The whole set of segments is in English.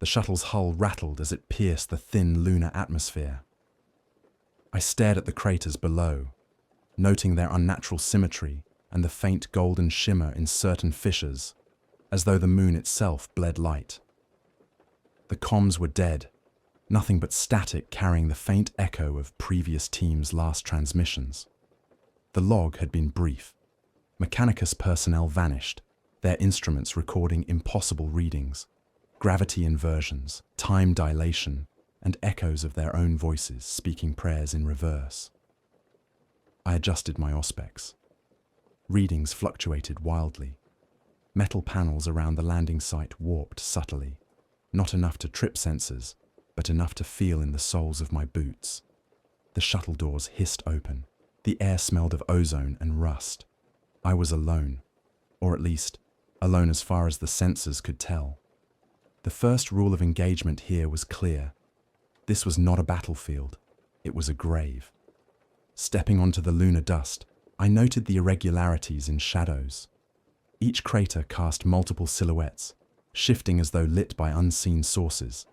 The shuttle's hull rattled as it pierced the thin lunar atmosphere. I stared at the craters below, noting their unnatural symmetry and the faint golden shimmer in certain fissures, as though the moon itself bled light. The comms were dead, nothing but static carrying the faint echo of previous teams' last transmissions. The log had been brief. Mechanicus personnel vanished, their instruments recording impossible readings, gravity inversions, time dilation, and echoes of their own voices speaking prayers in reverse. I adjusted my auspex. Readings fluctuated wildly. Metal panels around the landing site warped subtly, not enough to trip sensors, but enough to feel in the soles of my boots. The shuttle doors hissed open. The air smelled of ozone and rust. I was alone, or at least, alone as far as the sensors could tell. The first rule of engagement here was clear. This was not a battlefield, it was a grave. Stepping onto the lunar dust, I noted the irregularities in shadows. Each crater cast multiple silhouettes, shifting as though lit by unseen sources.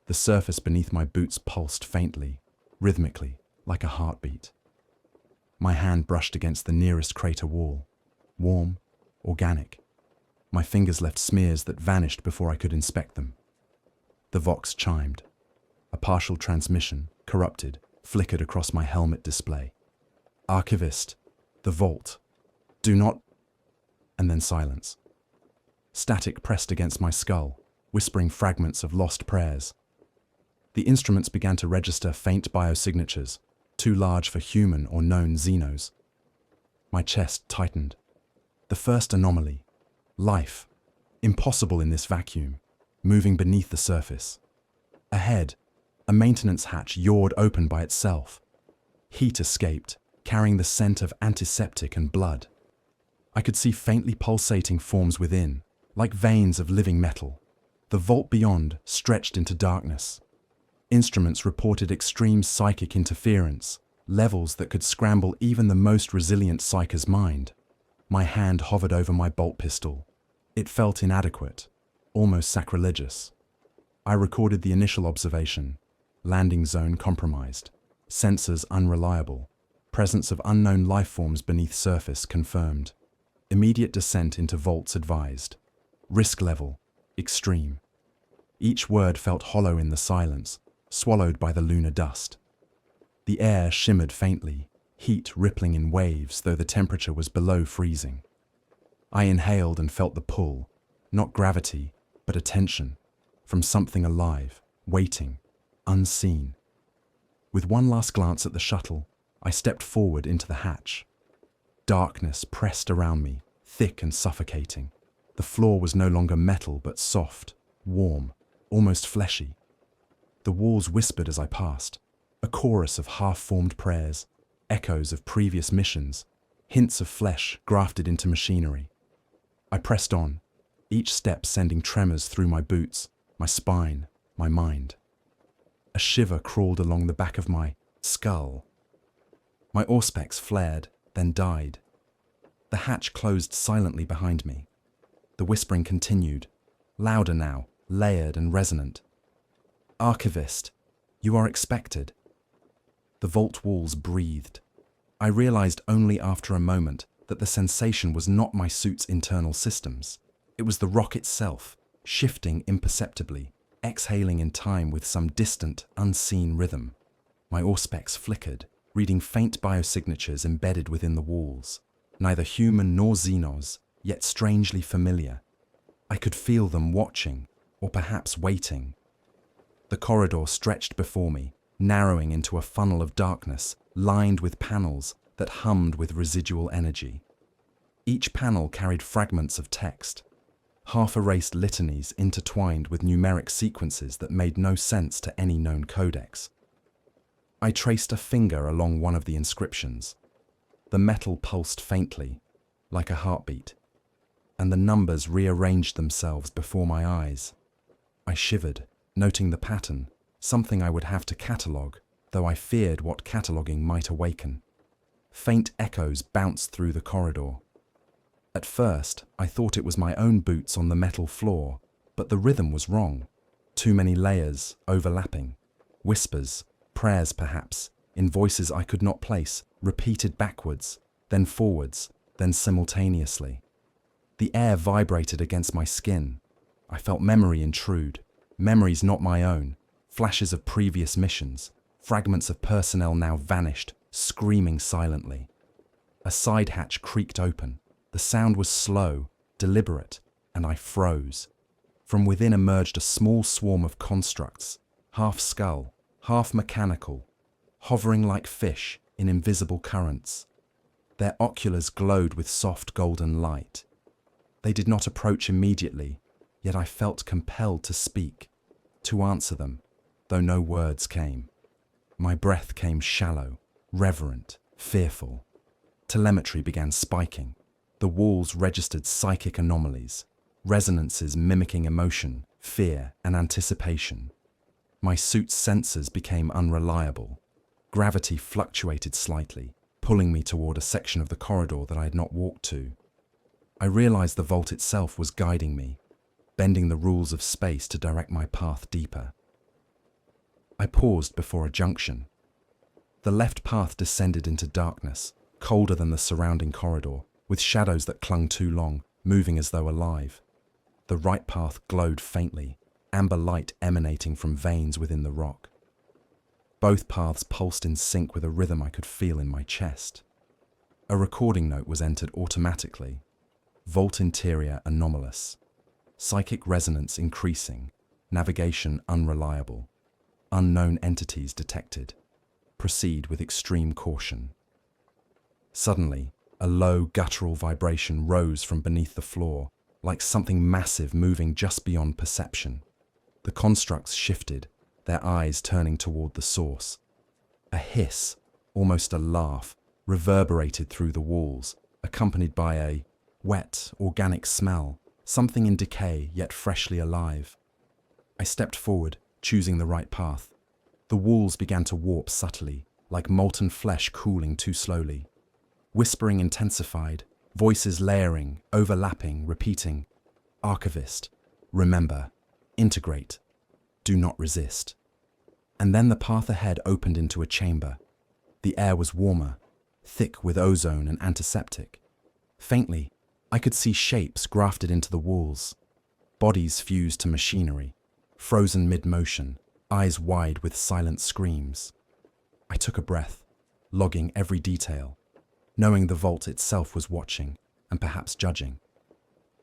The surface beneath my boots pulsed faintly, rhythmically, like a heartbeat. My hand brushed against the nearest crater wall. Warm, organic. My fingers left smears that vanished before I could inspect them. The Vox chimed. A partial transmission, corrupted, flickered across my helmet display. Archivist, the vault. Do not... And then silence. Static pressed against my skull, whispering fragments of lost prayers. The instruments began to register faint biosignatures, too large for human or known xenos. My chest tightened. The first anomaly. Life. Impossible in this vacuum, moving beneath the surface. Ahead, a maintenance hatch yawed open by itself. Heat escaped, carrying the scent of antiseptic and blood. I could see faintly pulsating forms within, like veins of living metal. The vault beyond stretched into darkness. Instruments reported extreme psychic interference, levels that could scramble even the most resilient psycher's mind. My hand hovered over my bolt pistol. It felt inadequate, almost sacrilegious. I recorded the initial observation. Landing zone compromised. Sensors unreliable. Presence of unknown lifeforms beneath surface confirmed. Immediate descent into vaults advised. Risk level, extreme. Each word felt hollow in the silence, swallowed by the lunar dust. The air shimmered faintly, heat rippling in waves though the temperature was below freezing. I inhaled and felt the pull, not gravity, but a tension, from something alive, waiting, unseen. With one last glance at the shuttle, I stepped forward into the hatch. Darkness pressed around me, thick and suffocating. The floor was no longer metal but soft, warm, almost fleshy. The walls whispered as I passed, a chorus of half-formed prayers, echoes of previous missions, hints of flesh grafted into machinery. I pressed on, each step sending tremors through my boots, my spine, my mind. A shiver crawled along the back of my skull. My auspex flared, then died. The hatch closed silently behind me. The whispering continued, louder now, layered and resonant. Archivist, you are expected. The vault walls breathed. I realized only after a moment that the sensation was not my suit's internal systems. It was the rock itself, shifting imperceptibly, exhaling in time with some distant, unseen rhythm. My auspex flickered, reading faint biosignatures embedded within the walls. Neither human nor xenos, yet strangely familiar. I could feel them watching, or perhaps waiting. The corridor stretched before me, narrowing into a funnel of darkness, lined with panels that hummed with residual energy. Each panel carried fragments of text, half-erased litanies intertwined with numeric sequences that made no sense to any known codex. I traced a finger along one of the inscriptions. The metal pulsed faintly, like a heartbeat, and the numbers rearranged themselves before my eyes. I shivered, noting the pattern, something I would have to catalogue, though I feared what cataloguing might awaken. Faint echoes bounced through the corridor. At first, I thought it was my own boots on the metal floor, but the rhythm was wrong. Too many layers, overlapping. Whispers, prayers perhaps, in voices I could not place, repeated backwards, then forwards, then simultaneously. The air vibrated against my skin. I felt memory intrude, memories not my own, flashes of previous missions, fragments of personnel now vanished, screaming silently. A side hatch creaked open. The sound was slow, deliberate, and I froze. From within emerged a small swarm of constructs, half skull, half mechanical, hovering like fish in invisible currents. Their oculars glowed with soft golden light. They did not approach immediately, yet I felt compelled to speak, to answer them, though no words came. My breath came shallow, reverent, fearful. Telemetry began spiking. The walls registered psychic anomalies, resonances mimicking emotion, fear, and anticipation. My suit's sensors became unreliable. Gravity fluctuated slightly, pulling me toward a section of the corridor that I had not walked to. I realized the vault itself was guiding me, bending the rules of space to direct my path deeper. I paused before a junction. The left path descended into darkness, colder than the surrounding corridor, with shadows that clung too long, moving as though alive. The right path glowed faintly, amber light emanating from veins within the rock. Both paths pulsed in sync with a rhythm I could feel in my chest. A recording note was entered automatically. Vault interior anomalous. Psychic resonance increasing. Navigation unreliable. Unknown entities detected. Proceed with extreme caution. Suddenly, a low guttural vibration rose from beneath the floor, like something massive moving just beyond perception. The constructs shifted, their eyes turning toward the source. A hiss, almost a laugh, reverberated through the walls, accompanied by a wet, organic smell, something in decay yet freshly alive. I stepped forward, choosing the right path. The walls began to warp subtly, like molten flesh cooling too slowly. Whispering intensified, voices layering, overlapping, repeating. Archivist, remember, integrate, do not resist. And then the path ahead opened into a chamber. The air was warmer, thick with ozone and antiseptic. Faintly, I could see shapes grafted into the walls. Bodies fused to machinery, frozen mid-motion, eyes wide with silent screams. I took a breath, logging every detail, knowing the vault itself was watching and perhaps judging.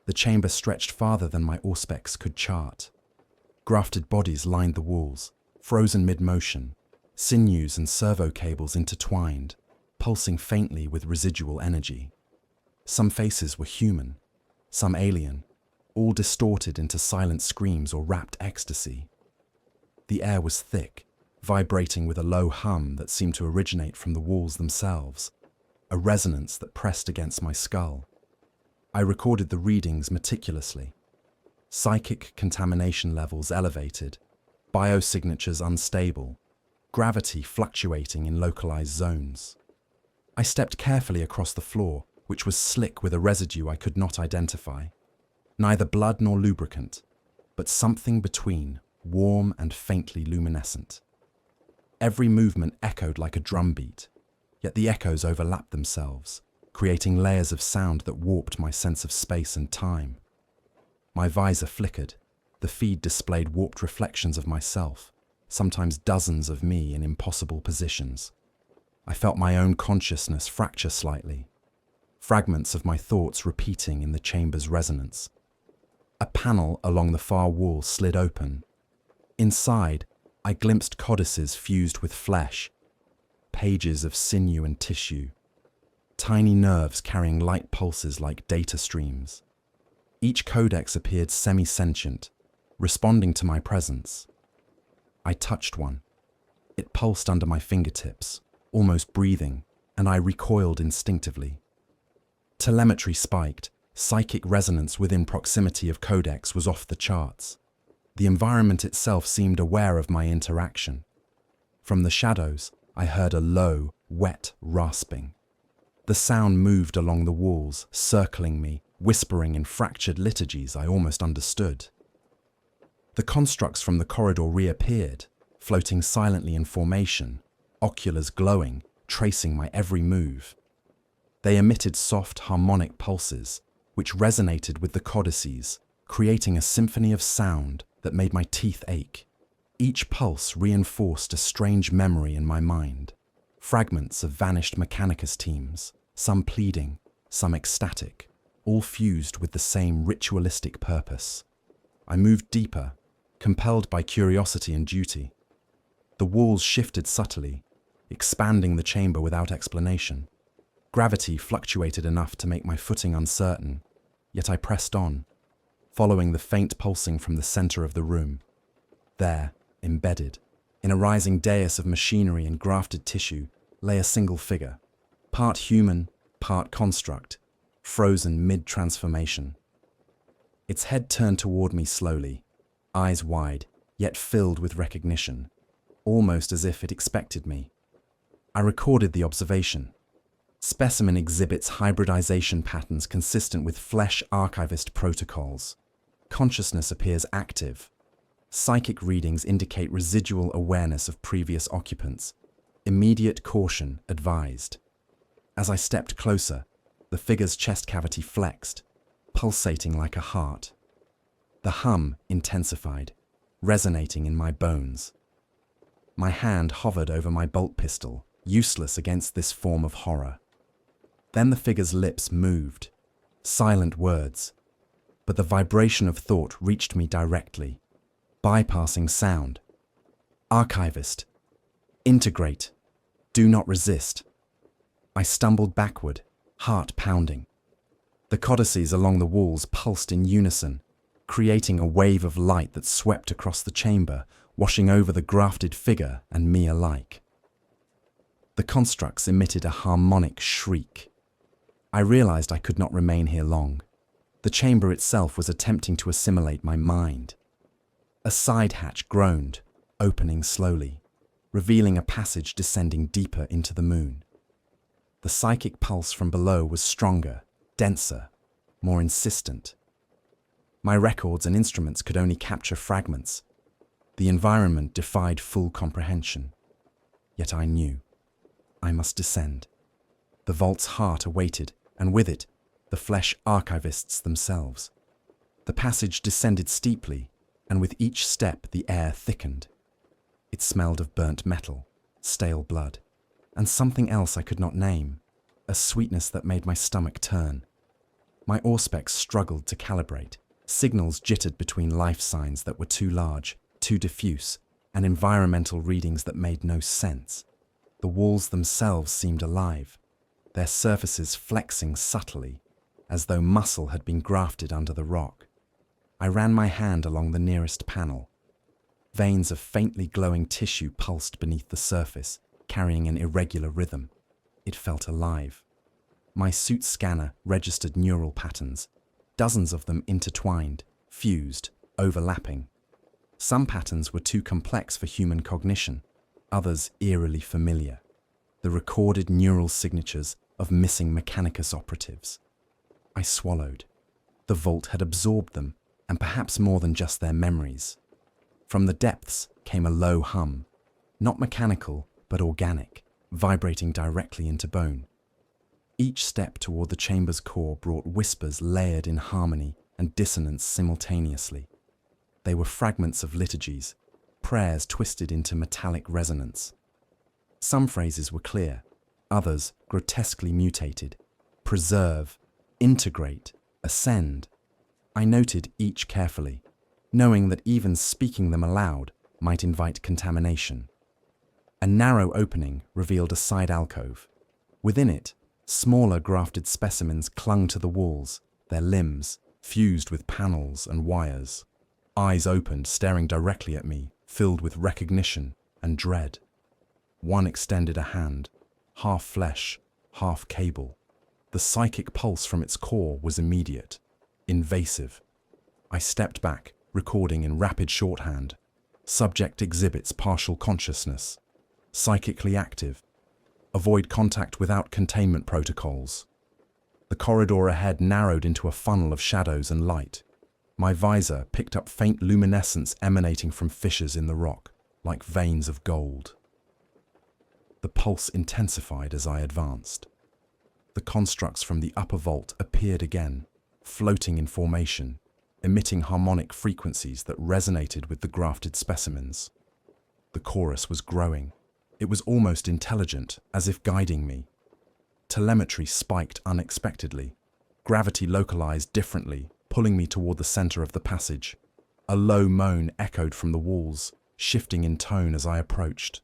The chamber stretched farther than my auspex could chart. Grafted bodies lined the walls, frozen mid-motion, sinews and servo cables intertwined, pulsing faintly with residual energy. Some faces were human, some alien, all distorted into silent screams or rapt ecstasy. The air was thick, vibrating with a low hum that seemed to originate from the walls themselves, a resonance that pressed against my skull. I recorded the readings meticulously. Psychic contamination levels elevated, biosignatures unstable, gravity fluctuating in localized zones. I stepped carefully across the floor, which was slick with a residue I could not identify. Neither blood nor lubricant, but something between, warm and faintly luminescent. Every movement echoed like a drumbeat, yet the echoes overlapped themselves, creating layers of sound that warped my sense of space and time. My visor flickered. The feed displayed warped reflections of myself, sometimes dozens of me in impossible positions. I felt my own consciousness fracture slightly, fragments of my thoughts repeating in the chamber's resonance. A panel along the far wall slid open. Inside, I glimpsed codices fused with flesh, pages of sinew and tissue, tiny nerves carrying light pulses like data streams. Each codex appeared semi-sentient, responding to my presence. I touched one. It pulsed under my fingertips, almost breathing, and I recoiled instinctively. Telemetry spiked. Psychic resonance within proximity of codex was off the charts. The environment itself seemed aware of my interaction. From the shadows, I heard a low, wet rasping. The sound moved along the walls, circling me, whispering in fractured liturgies I almost understood. The constructs from the corridor reappeared, floating silently in formation, oculars glowing, tracing my every move. They emitted soft, harmonic pulses, which resonated with the codices, creating a symphony of sound that made my teeth ache. Each pulse reinforced a strange memory in my mind. Fragments of vanished Mechanicus teams, some pleading, some ecstatic, all fused with the same ritualistic purpose. I moved deeper, compelled by curiosity and duty. The walls shifted subtly, expanding the chamber without explanation. Gravity fluctuated enough to make my footing uncertain, yet I pressed on, following the faint pulsing from the center of the room. There, embedded, in a rising dais of machinery and grafted tissue, lay a single figure, part human, part construct, frozen mid-transformation. Its head turned toward me slowly, eyes wide, yet filled with recognition, almost as if it expected me. I recorded the observation. Specimen exhibits hybridization patterns consistent with Flesh Archivist protocols. Consciousness appears active. Psychic readings indicate residual awareness of previous occupants. Immediate caution advised. As I stepped closer, the figure's chest cavity flexed, pulsating like a heart. The hum intensified, resonating in my bones. My hand hovered over my bolt pistol, useless against this form of horror. Then the figure's lips moved, silent words, but the vibration of thought reached me directly, bypassing sound. Archivist. Integrate. Do not resist. I stumbled backward, heart pounding. The codices along the walls pulsed in unison, creating a wave of light that swept across the chamber, washing over the grafted figure and me alike. The constructs emitted a harmonic shriek. I realized I could not remain here long. The chamber itself was attempting to assimilate my mind. A side hatch groaned, opening slowly, revealing a passage descending deeper into the moon. The psychic pulse from below was stronger, denser, more insistent. My records and instruments could only capture fragments. The environment defied full comprehension. Yet I knew. I must descend. The vault's heart awaited, and with it, the Flesh Archivists themselves. The passage descended steeply, and with each step the air thickened. It smelled of burnt metal, stale blood, and something else I could not name, a sweetness that made my stomach turn. My auspex struggled to calibrate. Signals jittered between life signs that were too large, too diffuse, and environmental readings that made no sense. The walls themselves seemed alive, their surfaces flexing subtly, as though muscle had been grafted under the rock. I ran my hand along the nearest panel. Veins of faintly glowing tissue pulsed beneath the surface, carrying an irregular rhythm. It felt alive. My suit scanner registered neural patterns, dozens of them intertwined, fused, overlapping. Some patterns were too complex for human cognition, others eerily familiar. The recorded neural signatures of missing Mechanicus operatives. I swallowed. The vault had absorbed them, and perhaps more than just their memories. From the depths came a low hum, not mechanical, but organic, vibrating directly into bone. Each step toward the chamber's core brought whispers layered in harmony and dissonance simultaneously. They were fragments of liturgies, prayers twisted into metallic resonance. Some phrases were clear, others grotesquely mutated. Preserve, integrate, ascend. I noted each carefully, knowing that even speaking them aloud might invite contamination. A narrow opening revealed a side alcove. Within it, smaller grafted specimens clung to the walls, their limbs fused with panels and wires. Eyes opened, staring directly at me, filled with recognition and dread. One extended a hand, half flesh, half cable. The psychic pulse from its core was immediate, invasive. I stepped back, recording in rapid shorthand. Subject exhibits partial consciousness. Psychically active. Avoid contact without containment protocols. The corridor ahead narrowed into a funnel of shadows and light. My visor picked up faint luminescence emanating from fissures in the rock, like veins of gold. The pulse intensified as I advanced. The constructs from the upper vault appeared again, floating in formation, emitting harmonic frequencies that resonated with the grafted specimens. The chorus was growing. It was almost intelligent, as if guiding me. Telemetry spiked unexpectedly. Gravity localized differently, pulling me toward the center of the passage. A low moan echoed from the walls, shifting in tone as I approached.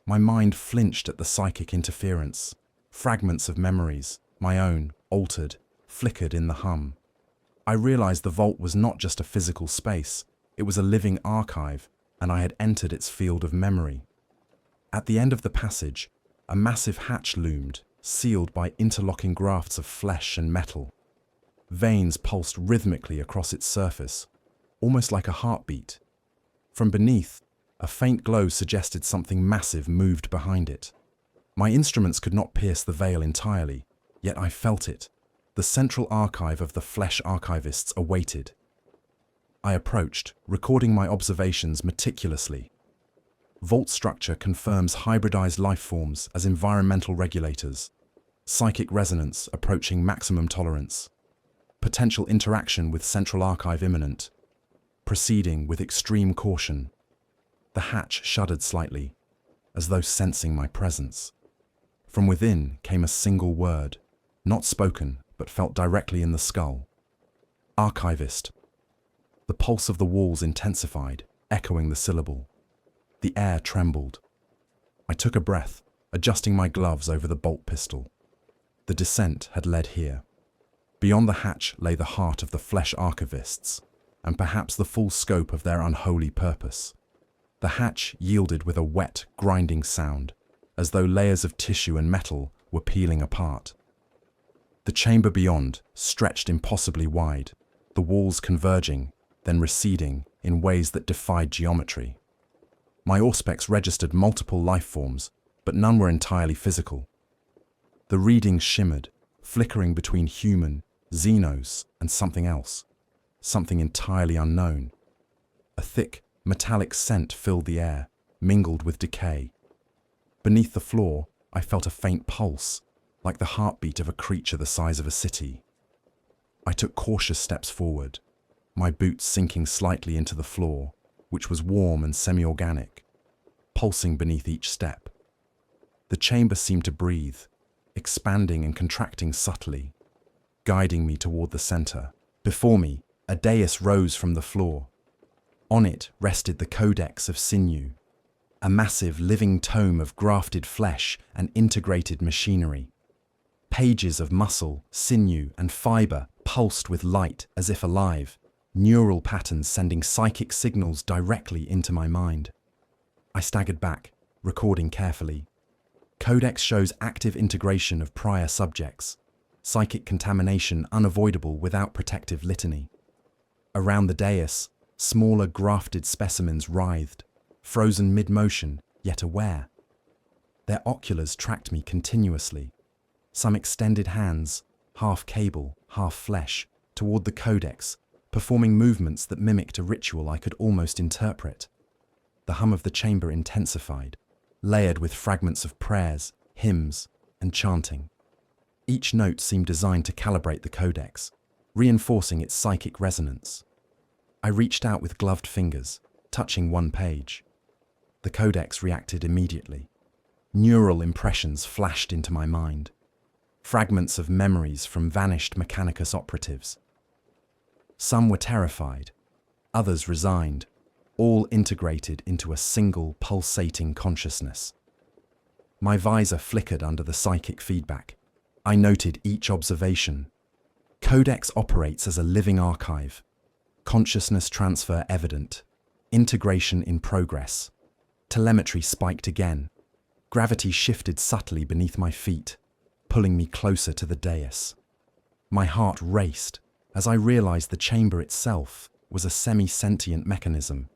My mind flinched at the psychic interference. Fragments of memories, my own, altered, flickered in the hum. I realized the vault was not just a physical space, it was a living archive, and I had entered its field of memory. At the end of the passage, a massive hatch loomed, sealed by interlocking grafts of flesh and metal. Veins pulsed rhythmically across its surface, almost like a heartbeat. From beneath, a faint glow suggested something massive moved behind it. My instruments could not pierce the veil entirely, yet I felt it. The central archive of the Flesh Archivists awaited. I approached, recording my observations meticulously. Vault structure confirms hybridized life forms as environmental regulators. Psychic resonance approaching maximum tolerance. Potential interaction with central archive imminent. Proceeding with extreme caution. The hatch shuddered slightly, as though sensing my presence. From within came a single word, not spoken, but felt directly in the skull. Archivist. The pulse of the walls intensified, echoing the syllable. The air trembled. I took a breath, adjusting my gloves over the bolt pistol. The descent had led here. Beyond the hatch lay the heart of the Flesh Archivists, and perhaps the full scope of their unholy purpose. The hatch yielded with a wet, grinding sound, as though layers of tissue and metal were peeling apart. The chamber beyond stretched impossibly wide, the walls converging, then receding in ways that defied geometry. My auspex registered multiple life forms, but none were entirely physical. The readings shimmered, flickering between human, xenos, and something else, something entirely unknown. A thick, metallic scent filled the air, mingled with decay. Beneath the floor, I felt a faint pulse, like the heartbeat of a creature the size of a city. I took cautious steps forward, my boots sinking slightly into the floor, which was warm and semi-organic, pulsing beneath each step. The chamber seemed to breathe, expanding and contracting subtly, guiding me toward the center. Before me, a dais rose from the floor. On it rested the Codex of Sinew, a massive living tome of grafted flesh and integrated machinery. Pages of muscle, sinew, and fiber pulsed with light as if alive, neural patterns sending psychic signals directly into my mind. I staggered back, recording carefully. Codex shows active integration of prior subjects, psychic contamination unavoidable without protective litany. Around the dais, smaller grafted specimens writhed, frozen mid-motion, yet aware. Their oculars tracked me continuously, some extended hands, half cable, half flesh, toward the codex, performing movements that mimicked a ritual I could almost interpret. The hum of the chamber intensified, layered with fragments of prayers, hymns, and chanting. Each note seemed designed to calibrate the codex, reinforcing its psychic resonance. I reached out with gloved fingers, touching one page. The codex reacted immediately. Neural impressions flashed into my mind, fragments of memories from vanished Mechanicus operatives. Some were terrified, others resigned, all integrated into a single pulsating consciousness. My visor flickered under the psychic feedback. I noted each observation. Codex operates as a living archive. Consciousness transfer evident. Integration in progress. Telemetry spiked again. Gravity shifted subtly beneath my feet, pulling me closer to the dais. My heart raced as I realized the chamber itself was a semi-sentient mechanism,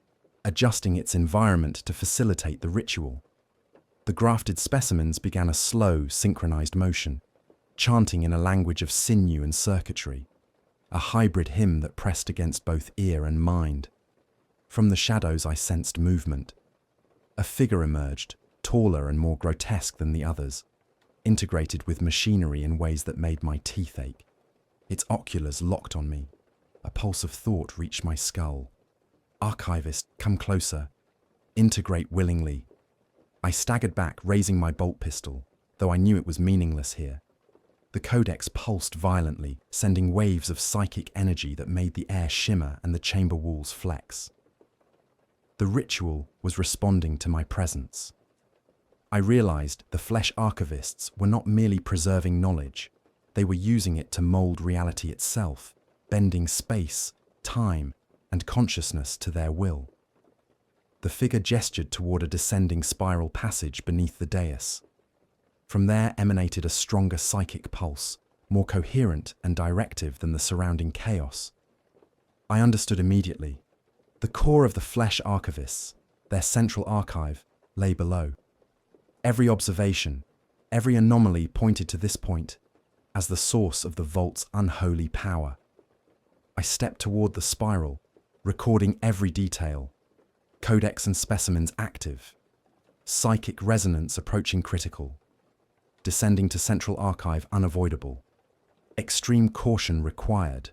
adjusting its environment to facilitate the ritual. The grafted specimens began a slow, synchronized motion, chanting in a language of sinew and circuitry. a hybrid hymn that pressed against both ear and mind. From the shadows I sensed movement. A figure emerged, taller and more grotesque than the others, integrated with machinery in ways that made my teeth ache. Its oculars locked on me. A pulse of thought reached my skull. Archivist, come closer. Integrate willingly. I staggered back, raising my bolt pistol, though I knew it was meaningless here. The codex pulsed violently, sending waves of psychic energy that made the air shimmer and the chamber walls flex. The ritual was responding to my presence. I realized the Flesh Archivists were not merely preserving knowledge, they were using it to mold reality itself, bending space, time, and consciousness to their will. The figure gestured toward a descending spiral passage beneath the dais. From there emanated a stronger psychic pulse, more coherent and directive than the surrounding chaos. I understood immediately. The core of the Flesh Archivists, their central archive, lay below. Every observation, every anomaly pointed to this point as the source of the vault's unholy power. I stepped toward the spiral, recording every detail. Codex and specimens active. Psychic resonance approaching critical. Descending to central archive unavoidable. Extreme caution required.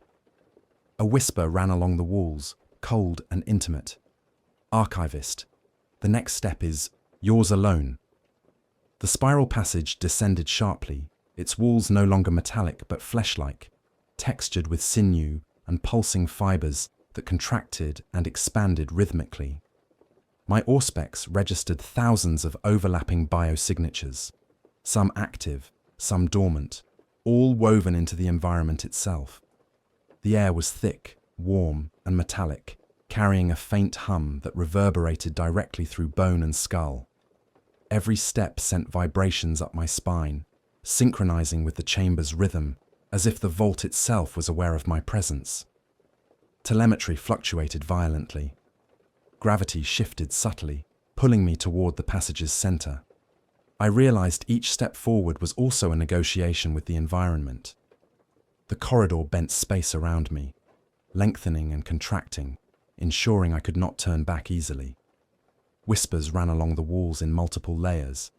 A whisper ran along the walls, cold and intimate. Archivist, the next step is yours alone. The spiral passage descended sharply, its walls no longer metallic but flesh-like, textured with sinew and pulsing fibers that contracted and expanded rhythmically. My auspex registered thousands of overlapping biosignatures, some active, some dormant, all woven into the environment itself. The air was thick, warm, and metallic, carrying a faint hum that reverberated directly through bone and skull. Every step sent vibrations up my spine, synchronizing with the chamber's rhythm, as if the vault itself was aware of my presence. Telemetry fluctuated violently. Gravity shifted subtly, pulling me toward the passage's center. I realized each step forward was also a negotiation with the environment. The corridor bent space around me, lengthening and contracting, ensuring I could not turn back easily. Whispers ran along the walls in multiple layers,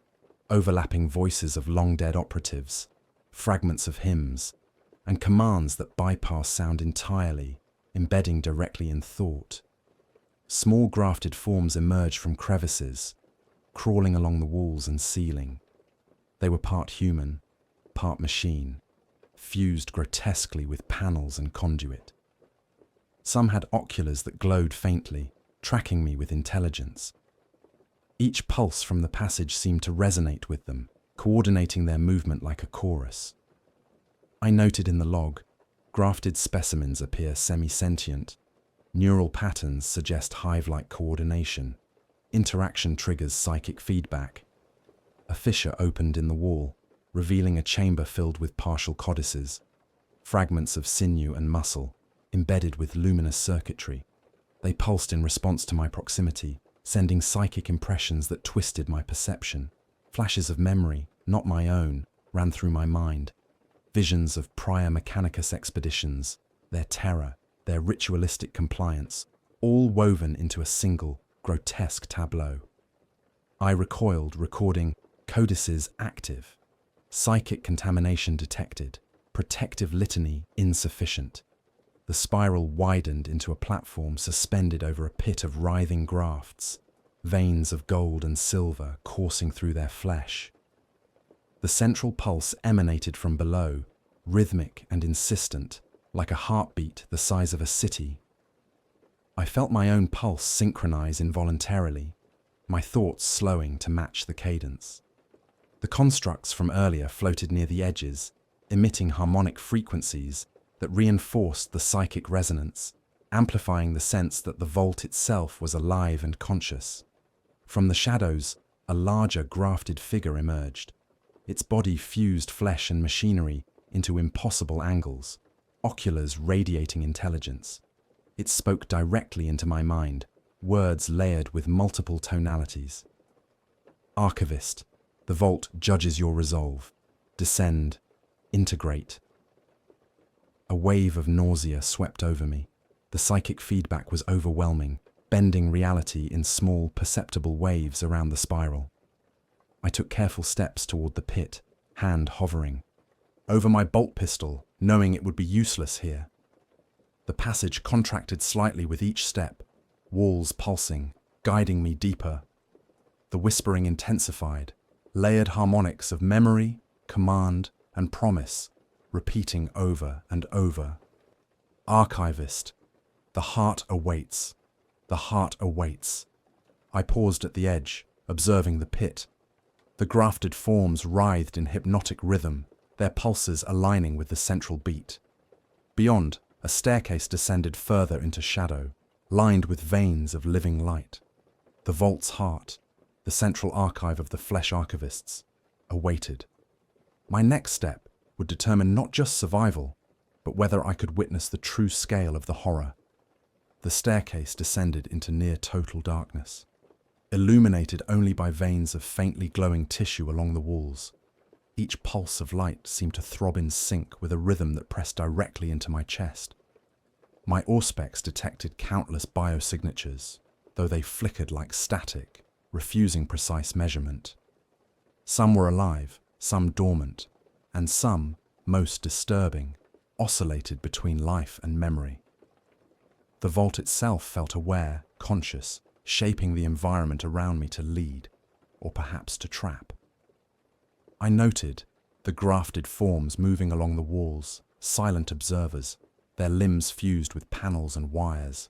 overlapping voices of long-dead operatives, fragments of hymns, and commands that bypass sound entirely, embedding directly in thought. Small grafted forms emerged from crevices, crawling along the walls and ceiling. They were part human, part machine, fused grotesquely with panels and conduit. Some had oculars that glowed faintly, tracking me with intelligence. Each pulse from the passage seemed to resonate with them, coordinating their movement like a chorus. I noted in the log, grafted specimens appear semi-sentient. Neural patterns suggest hive-like coordination. Interaction triggers psychic feedback. A fissure opened in the wall, revealing a chamber filled with partial codices, fragments of sinew and muscle, embedded with luminous circuitry. They pulsed in response to my proximity, sending psychic impressions that twisted my perception. Flashes of memory, not my own, ran through my mind. Visions of prior Mechanicus expeditions, their terror, their ritualistic compliance, all woven into a single, grotesque tableau. I recoiled, recording codices active, psychic contamination detected, protective litany insufficient. The spiral widened into a platform suspended over a pit of writhing grafts, veins of gold and silver coursing through their flesh. The central pulse emanated from below, rhythmic and insistent, like a heartbeat the size of a city. I felt my own pulse synchronize involuntarily, my thoughts slowing to match the cadence. The constructs from earlier floated near the edges, emitting harmonic frequencies that reinforced the psychic resonance, amplifying the sense that the vault itself was alive and conscious. From the shadows, a larger grafted figure emerged. Its body fused flesh and machinery into impossible angles, oculars radiating intelligence. It spoke directly into my mind, words layered with multiple tonalities. Archivist, the vault judges your resolve. Descend, integrate. A wave of nausea swept over me. The psychic feedback was overwhelming, bending reality in small, perceptible waves around the spiral. I took careful steps toward the pit, hand hovering over my bolt pistol, knowing it would be useless here. The passage contracted slightly with each step, walls pulsing, guiding me deeper. The whispering intensified, layered harmonics of memory, command, and promise, repeating over and over. Archivist, the heart awaits, the heart awaits. I paused at the edge, observing the pit. The grafted forms writhed in hypnotic rhythm, their pulses aligning with the central beat. Beyond, a staircase descended further into shadow, lined with veins of living light. The vault's heart, the central archive of the Flesh Archivists, awaited. My next step would determine not just survival, but whether I could witness the true scale of the horror. The staircase descended into near total darkness, illuminated only by veins of faintly glowing tissue along the walls. Each pulse of light seemed to throb in sync with a rhythm that pressed directly into my chest. My auspex detected countless biosignatures, though they flickered like static, refusing precise measurement. Some were alive, some dormant, and some, most disturbing, oscillated between life and memory. The vault itself felt aware, conscious, shaping the environment around me to lead, or perhaps to trap. I noted the grafted forms moving along the walls, silent observers, their limbs fused with panels and wires.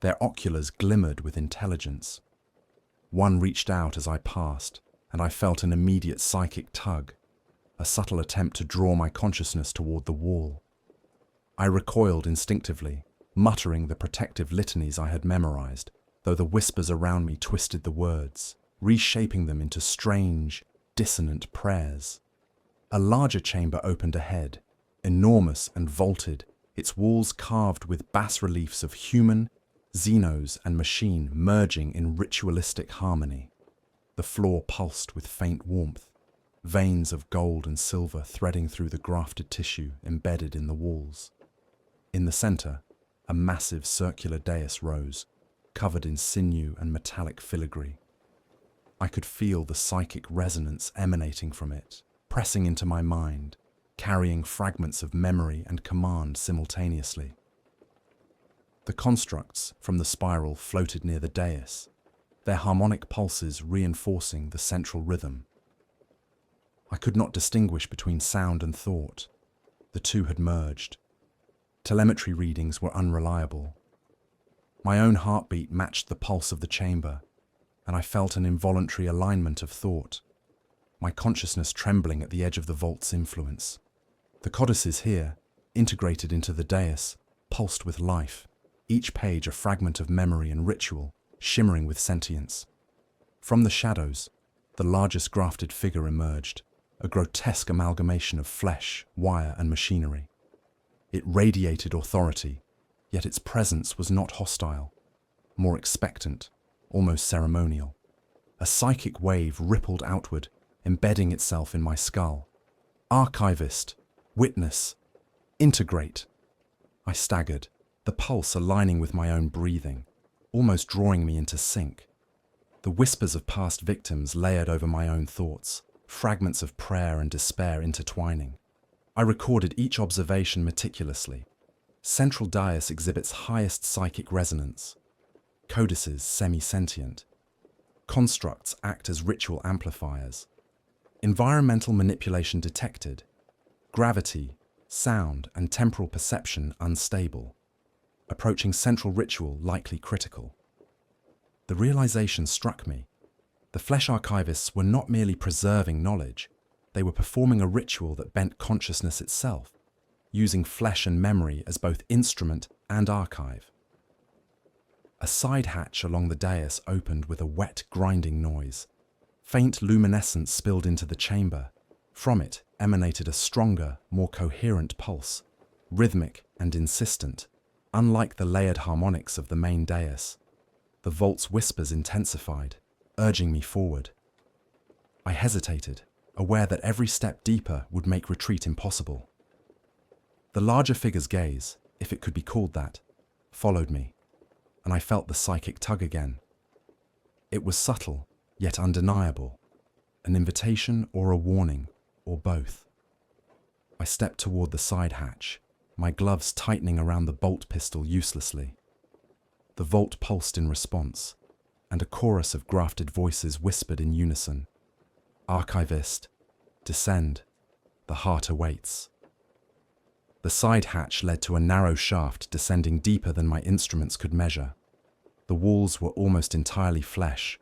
Their oculars glimmered with intelligence. One reached out as I passed, and I felt an immediate psychic tug, a subtle attempt to draw my consciousness toward the wall. I recoiled instinctively, muttering the protective litanies I had memorized, though the whispers around me twisted the words, reshaping them into strange, dissonant prayers. A larger chamber opened ahead, enormous and vaulted, its walls carved with bas-reliefs of human, xenos, and machine merging in ritualistic harmony. The floor pulsed with faint warmth, veins of gold and silver threading through the grafted tissue embedded in the walls. In the center, a massive circular dais rose, covered in sinew and metallic filigree. I could feel the psychic resonance emanating from it, pressing into my mind, carrying fragments of memory and command simultaneously. The constructs from the spiral floated near the dais, their harmonic pulses reinforcing the central rhythm. I could not distinguish between sound and thought. The two had merged. Telemetry readings were unreliable. My own heartbeat matched the pulse of the chamber, and I felt an involuntary alignment of thought, my consciousness trembling at the edge of the vault's influence. The codices here, integrated into the dais, pulsed with life, each page a fragment of memory and ritual, shimmering with sentience. From the shadows, the largest grafted figure emerged, a grotesque amalgamation of flesh, wire, and machinery. It radiated authority, yet its presence was not hostile, more expectant, almost ceremonial. A psychic wave rippled outward, embedding itself in my skull. Archivist, witness, integrate. I staggered, the pulse aligning with my own breathing, almost drawing me into sync. The whispers of past victims layered over my own thoughts, fragments of prayer and despair intertwining. I recorded each observation meticulously. Central dais exhibits highest psychic resonance. Codices semi-sentient. Constructs act as ritual amplifiers. Environmental manipulation detected. Gravity, sound, and temporal perception unstable. Approaching central ritual likely critical. The realization struck me. The Flesh Archivists were not merely preserving knowledge, they were performing a ritual that bent consciousness itself, using flesh and memory as both instrument and archive. A side hatch along the dais opened with a wet, grinding noise. Faint luminescence spilled into the chamber. From it emanated a stronger, more coherent pulse, rhythmic and insistent, unlike the layered harmonics of the main dais. The vault's whispers intensified, urging me forward. I hesitated, aware that every step deeper would make retreat impossible. The larger figure's gaze, if it could be called that, followed me, and I felt the psychic tug again. It was subtle, yet undeniable, an invitation or a warning, or both. I stepped toward the side hatch, my gloves tightening around the bolt pistol uselessly. The vault pulsed in response, and a chorus of grafted voices whispered in unison. Archivist, descend, the heart awaits. The side hatch led to a narrow shaft descending deeper than my instruments could measure. The walls were almost entirely flesh,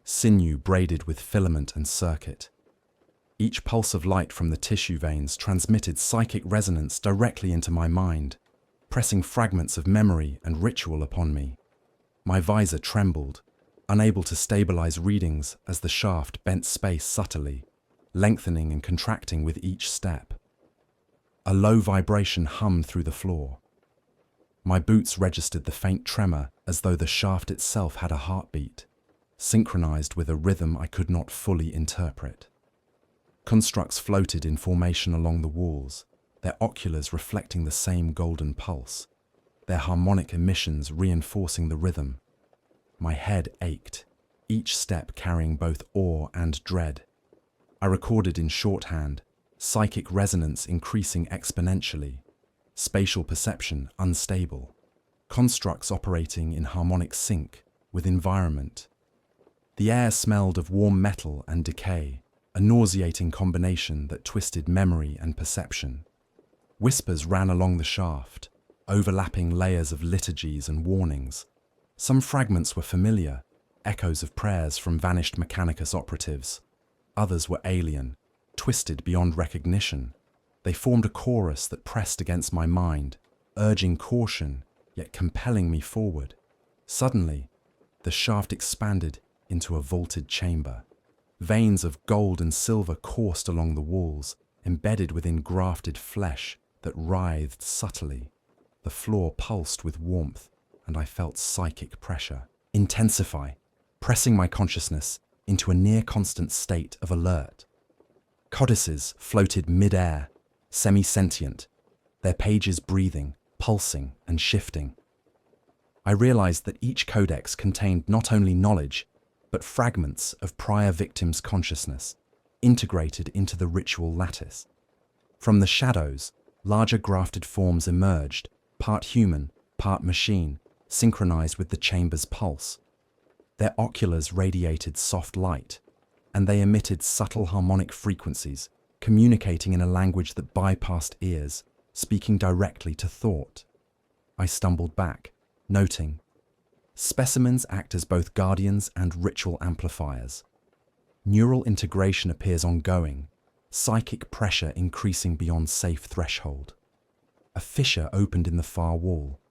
sinew braided with filament and circuit. Each pulse of light from the tissue veins transmitted psychic resonance directly into my mind, pressing fragments of memory and ritual upon me. My visor trembled, unable to stabilize readings as the shaft bent space subtly, lengthening and contracting with each step. A low vibration hummed through the floor. My boots registered the faint tremor as though the shaft itself had a heartbeat, synchronized with a rhythm I could not fully interpret. Constructs floated in formation along the walls, their oculars reflecting the same golden pulse, their harmonic emissions reinforcing the rhythm. My head ached, each step carrying both awe and dread. I recorded in shorthand, psychic resonance increasing exponentially, spatial perception unstable, constructs operating in harmonic sync with environment. The air smelled of warm metal and decay, a nauseating combination that twisted memory and perception. Whispers ran along the shaft, overlapping layers of liturgies and warnings. Some fragments were familiar, echoes of prayers from vanished Mechanicus operatives. Others were alien, twisted beyond recognition. They formed a chorus that pressed against my mind, urging caution, yet compelling me forward. Suddenly, the shaft expanded into a vaulted chamber. Veins of gold and silver coursed along the walls, embedded within grafted flesh that writhed subtly. The floor pulsed with warmth, and I felt psychic pressure intensify, pressing my consciousness into a near-constant state of alert. Codices floated mid-air, semi-sentient, their pages breathing, pulsing, and shifting. I realized that each codex contained not only knowledge, but fragments of prior victims' consciousness, integrated into the ritual lattice. From the shadows, larger grafted forms emerged, part human, part machine, synchronized with the chamber's pulse. Their oculars radiated soft light, and they emitted subtle harmonic frequencies, communicating in a language that bypassed ears, speaking directly to thought. I stumbled back, noting, specimens act as both guardians and ritual amplifiers. Neural integration appears ongoing, psychic pressure increasing beyond safe threshold. A fissure opened in the far wall.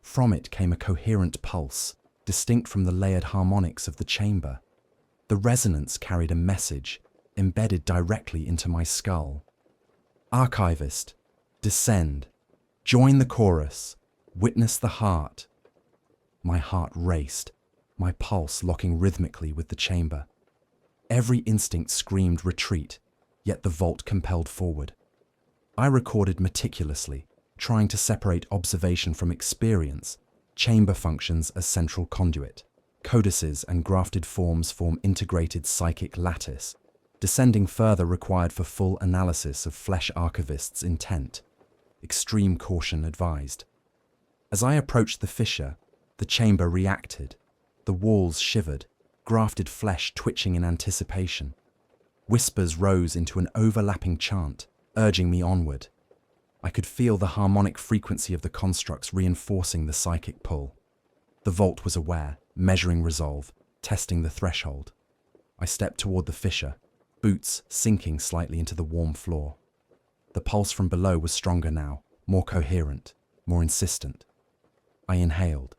From it came a coherent pulse, distinct from the layered harmonics of the chamber. The resonance carried a message, embedded directly into my skull. Archivist, descend. Join the chorus. Witness the heart. My heart raced, my pulse locking rhythmically with the chamber. Every instinct screamed retreat, yet the vault compelled forward. I recorded meticulously, trying to separate observation from experience. Chamber functions as central conduit. Codices and grafted forms form integrated psychic lattice. Descending further required for full analysis of Flesh Archivists' intent. Extreme caution advised. As I approached the fissure, the chamber reacted. The walls shivered, grafted flesh twitching in anticipation. Whispers rose into an overlapping chant, urging me onward. I could feel the harmonic frequency of the constructs reinforcing the psychic pull. The vault was aware, measuring resolve, testing the threshold. I stepped toward the fissure, boots sinking slightly into the warm floor. The pulse from below was stronger now, more coherent, more insistent. I inhaled,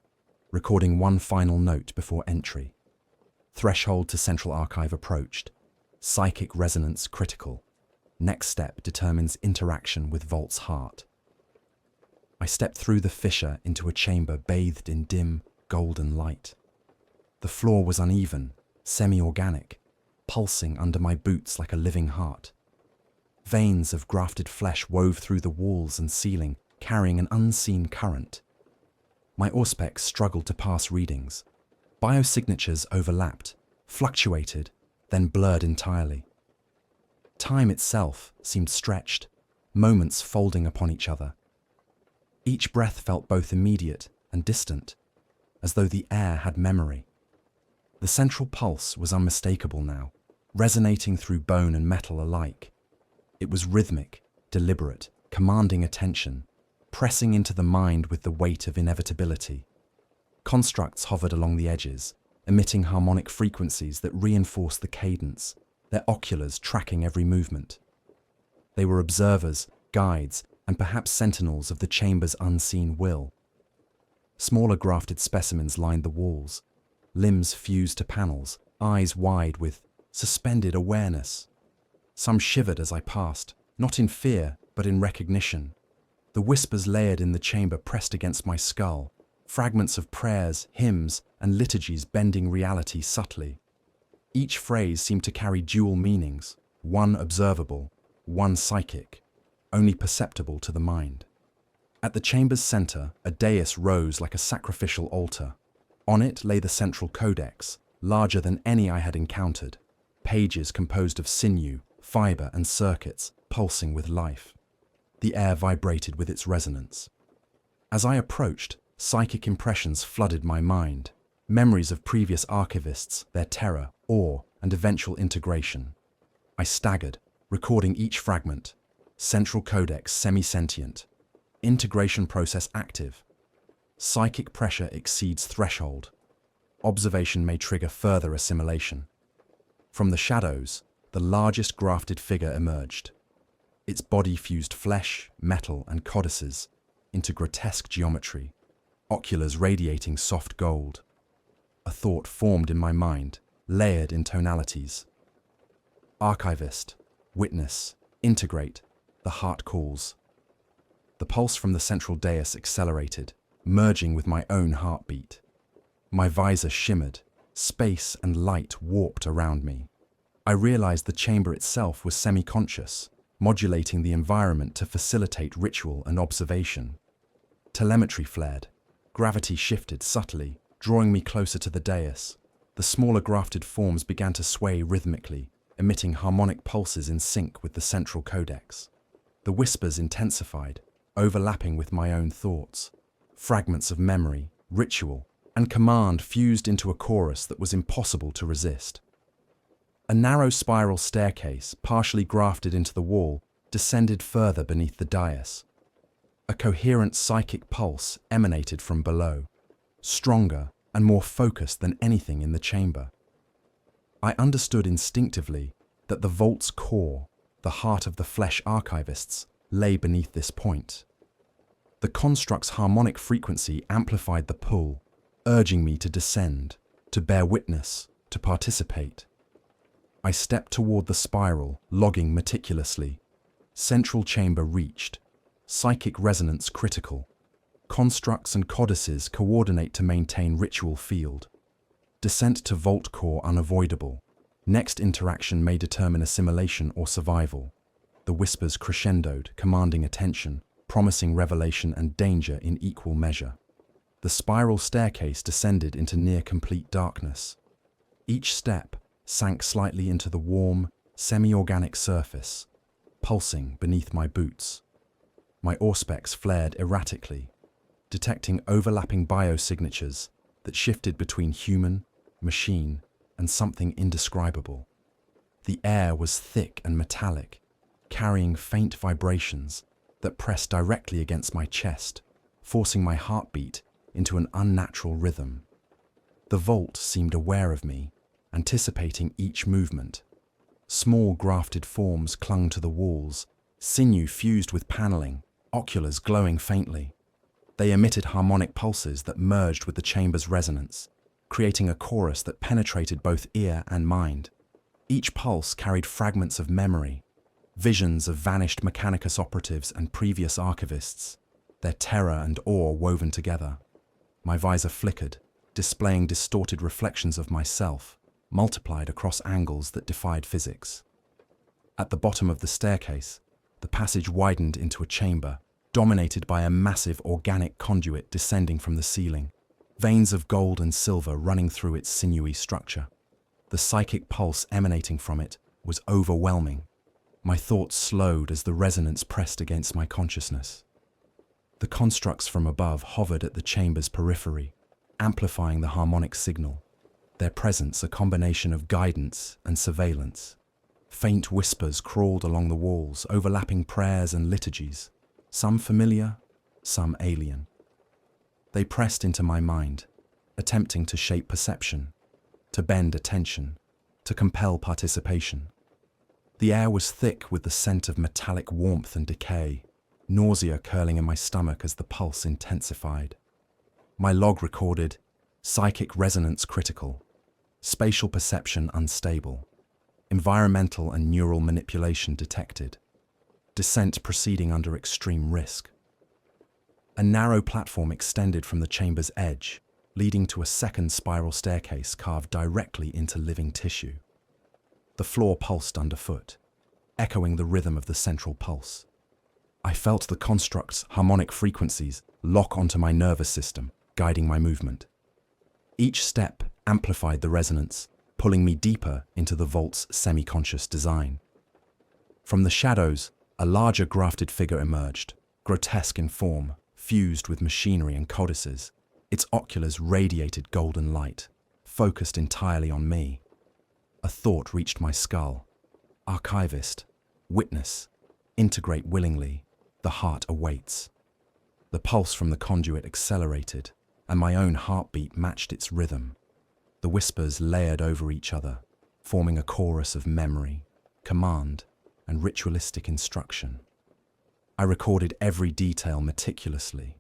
recording one final note before entry. Threshold to Central Archive approached. Psychic resonance critical. Next step determines interaction with Vault's heart. I stepped through the fissure into a chamber bathed in dim, golden light. The floor was uneven, semi-organic, pulsing under my boots like a living heart. Veins of grafted flesh wove through the walls and ceiling, carrying an unseen current. My auspex struggled to pass readings. Biosignatures overlapped, fluctuated, then blurred entirely. Time itself seemed stretched, moments folding upon each other. Each breath felt both immediate and distant, as though the air had memory. The central pulse was unmistakable now, resonating through bone and metal alike. It was rhythmic, deliberate, commanding attention, pressing into the mind with the weight of inevitability. Constructs hovered along the edges, emitting harmonic frequencies that reinforced the cadence, their oculars tracking every movement. They were observers, guides, and perhaps sentinels of the chamber's unseen will. Smaller grafted specimens lined the walls, limbs fused to panels, eyes wide with suspended awareness. Some shivered as I passed, not in fear, but in recognition. The whispers layered in the chamber pressed against my skull, fragments of prayers, hymns, and liturgies bending reality subtly. Each phrase seemed to carry dual meanings, one observable, one psychic, only perceptible to the mind. At the chamber's center, a dais rose like a sacrificial altar. On it lay the central codex, larger than any I had encountered, pages composed of sinew, fiber, and circuits pulsing with life. The air vibrated with its resonance. As I approached, psychic impressions flooded my mind, memories of previous archivists, their terror, awe, and eventual integration. I staggered, recording each fragment. Central codex semi-sentient. Integration process active. Psychic pressure exceeds threshold. Observation may trigger further assimilation. From the shadows, the largest grafted figure emerged. Its body fused flesh, metal, and codices into grotesque geometry, oculars radiating soft gold. A thought formed in my mind, layered in tonalities. Archivist, witness, integrate, the heart calls. The pulse from the central dais accelerated, merging with my own heartbeat. My visor shimmered, space and light warped around me. I realized the chamber itself was semi-conscious, modulating the environment to facilitate ritual and observation. Telemetry flared. Gravity shifted subtly, drawing me closer to the dais. The smaller grafted forms began to sway rhythmically, emitting harmonic pulses in sync with the central codex. The whispers intensified, overlapping with my own thoughts. Fragments of memory, ritual, and command fused into a chorus that was impossible to resist. A narrow spiral staircase, partially grafted into the wall, descended further beneath the dais. A coherent psychic pulse emanated from below, stronger and more focused than anything in the chamber. I understood instinctively that the vault's core, the heart of the Flesh Archivists, lay beneath this point. The construct's harmonic frequency amplified the pull, urging me to descend, to bear witness, to participate. I stepped toward the spiral, logging meticulously. Central chamber reached. Psychic resonance critical. Constructs and codices coordinate to maintain ritual field. Descent to vault core unavoidable. Next interaction may determine assimilation or survival. The whispers crescendoed, commanding attention, promising revelation and danger in equal measure. The spiral staircase descended into near-complete darkness. Each step sank slightly into the warm, semi-organic surface, pulsing beneath my boots. My auspex flared erratically, detecting overlapping biosignatures that shifted between human, machine, and something indescribable. The air was thick and metallic, carrying faint vibrations that pressed directly against my chest, forcing my heartbeat into an unnatural rhythm. The vault seemed aware of me, anticipating each movement. Small grafted forms clung to the walls, sinew fused with paneling, oculars glowing faintly. They emitted harmonic pulses that merged with the chamber's resonance, creating a chorus that penetrated both ear and mind. Each pulse carried fragments of memory, visions of vanished Mechanicus operatives and previous archivists, their terror and awe woven together. My visor flickered, displaying distorted reflections of myself, multiplied across angles that defied physics. At the bottom of the staircase, the passage widened into a chamber, dominated by a massive organic conduit descending from the ceiling, veins of gold and silver running through its sinewy structure. The psychic pulse emanating from it was overwhelming. My thoughts slowed as the resonance pressed against my consciousness. The constructs from above hovered at the chamber's periphery, amplifying the harmonic signal, their presence a combination of guidance and surveillance. Faint whispers crawled along the walls, overlapping prayers and liturgies, some familiar, some alien. They pressed into my mind, attempting to shape perception, to bend attention, to compel participation. The air was thick with the scent of metallic warmth and decay, nausea curling in my stomach as the pulse intensified. My log recorded psychic resonance critical, spatial perception unstable, environmental and neural manipulation detected, descent proceeding under extreme risk. A narrow platform extended from the chamber's edge, leading to a second spiral staircase carved directly into living tissue. The floor pulsed underfoot, echoing the rhythm of the central pulse. I felt the construct's harmonic frequencies lock onto my nervous system, guiding my movement. Each step amplified the resonance, pulling me deeper into the vault's semi-conscious design. From the shadows, a larger grafted figure emerged, grotesque in form, fused with machinery and codices. Its oculars radiated golden light, focused entirely on me. A thought reached my skull. Archivist, witness, integrate willingly, the heart awaits. The pulse from the conduit accelerated, and my own heartbeat matched its rhythm. The whispers layered over each other, forming a chorus of memory, command, and ritualistic instruction. I recorded every detail meticulously.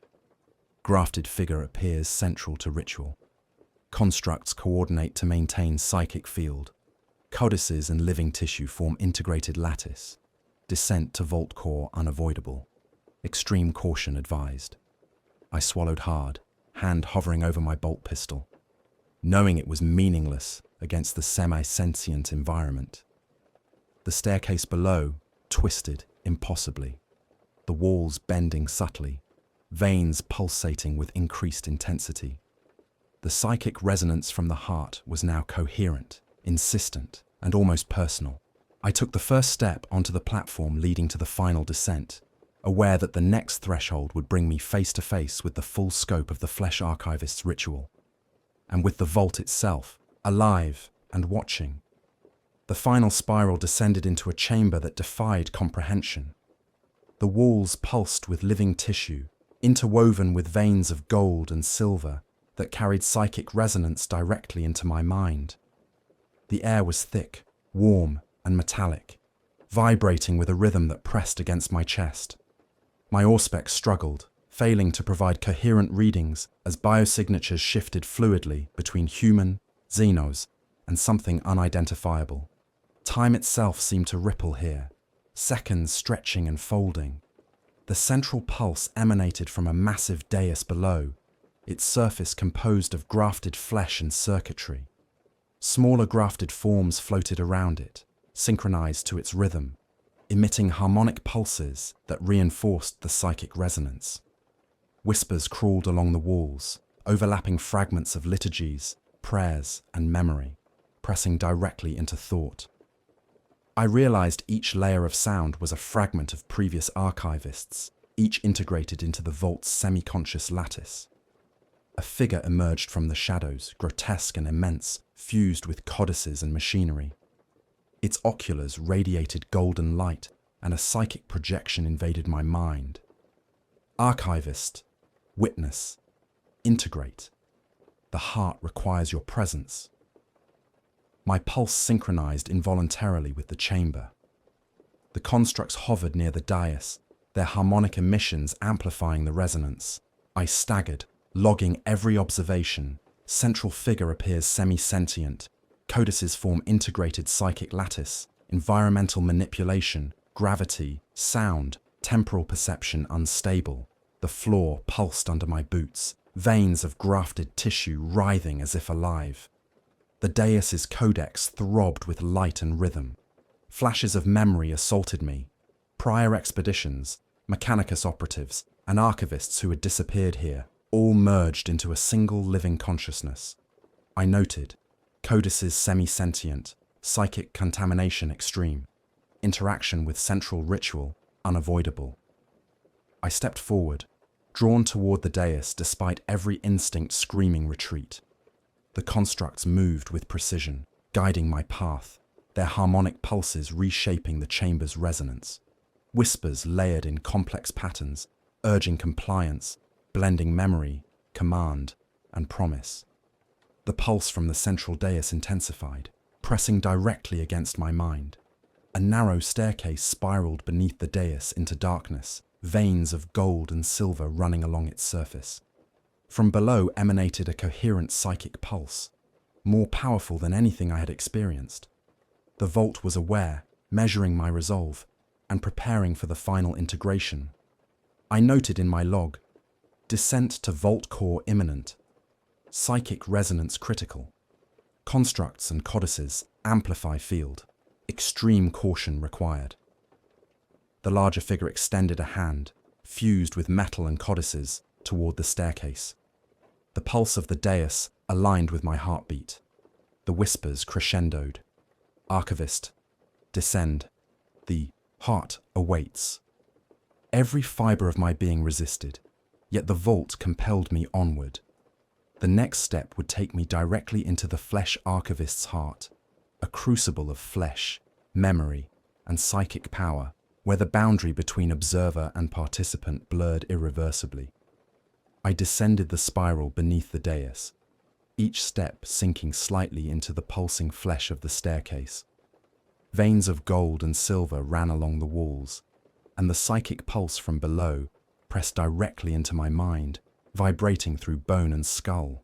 Grafted figure appears central to ritual. Constructs coordinate to maintain psychic field. Codices and living tissue form integrated lattice. Descent to vault core unavoidable. Extreme caution advised. I swallowed hard, hand hovering over my bolt pistol, knowing it was meaningless against the semi-sentient environment. The staircase below twisted impossibly, the walls bending subtly, veins pulsating with increased intensity. The psychic resonance from the heart was now coherent, insistent, and almost personal. I took the first step onto the platform leading to the final descent, aware that the next threshold would bring me face to face with the full scope of the Flesh Archivists' ritual, and with the vault itself, alive and watching. The final spiral descended into a chamber that defied comprehension. The walls pulsed with living tissue, interwoven with veins of gold and silver that carried psychic resonance directly into my mind. The air was thick, warm, and metallic, vibrating with a rhythm that pressed against my chest. My auspex struggled, failing to provide coherent readings as biosignatures shifted fluidly between human, xenos, and something unidentifiable. Time itself seemed to ripple here, seconds stretching and folding. The central pulse emanated from a massive dais below, its surface composed of grafted flesh and circuitry. Smaller grafted forms floated around it, synchronized to its rhythm, emitting harmonic pulses that reinforced the psychic resonance. Whispers crawled along the walls, overlapping fragments of liturgies, prayers, and memory, pressing directly into thought. I realized each layer of sound was a fragment of previous archivists, each integrated into the vault's semi-conscious lattice. A figure emerged from the shadows, grotesque and immense, fused with codices and machinery. Its oculars radiated golden light, and a psychic projection invaded my mind. Archivist, witness, integrate. The heart requires your presence. My pulse synchronized involuntarily with the chamber. The constructs hovered near the dais, their harmonic emissions amplifying the resonance. I staggered, logging every observation. Central figure appears semi-sentient. Codices form integrated psychic lattice, environmental manipulation, gravity, sound, temporal perception unstable. The floor pulsed under my boots, veins of grafted tissue writhing as if alive. The dais's codex throbbed with light and rhythm. Flashes of memory assaulted me. Prior expeditions, Mechanicus operatives, and archivists who had disappeared here, all merged into a single living consciousness. I noted, codices semi-sentient, psychic contamination extreme, interaction with central ritual unavoidable. I stepped forward, drawn toward the dais despite every instinct screaming retreat. The constructs moved with precision, guiding my path, their harmonic pulses reshaping the chamber's resonance. Whispers layered in complex patterns, urging compliance, blending memory, command, and promise. The pulse from the central dais intensified, pressing directly against my mind. A narrow staircase spiraled beneath the dais into darkness, veins of gold and silver running along its surface. From below emanated a coherent psychic pulse, more powerful than anything I had experienced. The vault was aware, measuring my resolve, and preparing for the final integration. I noted in my log, descent to vault core imminent, psychic resonance critical, constructs and codices amplify field, extreme caution required. The larger figure extended a hand, fused with metal and codices, toward the staircase. The pulse of the dais aligned with my heartbeat. The whispers crescendoed. Archivist, descend. The heart awaits. Every fiber of my being resisted, yet the vault compelled me onward. The next step would take me directly into the Flesh Archivist's heart, a crucible of flesh, memory, and psychic power, where the boundary between observer and participant blurred irreversibly. I descended the spiral beneath the dais, each step sinking slightly into the pulsing flesh of the staircase. Veins of gold and silver ran along the walls, and the psychic pulse from below pressed directly into my mind, vibrating through bone and skull.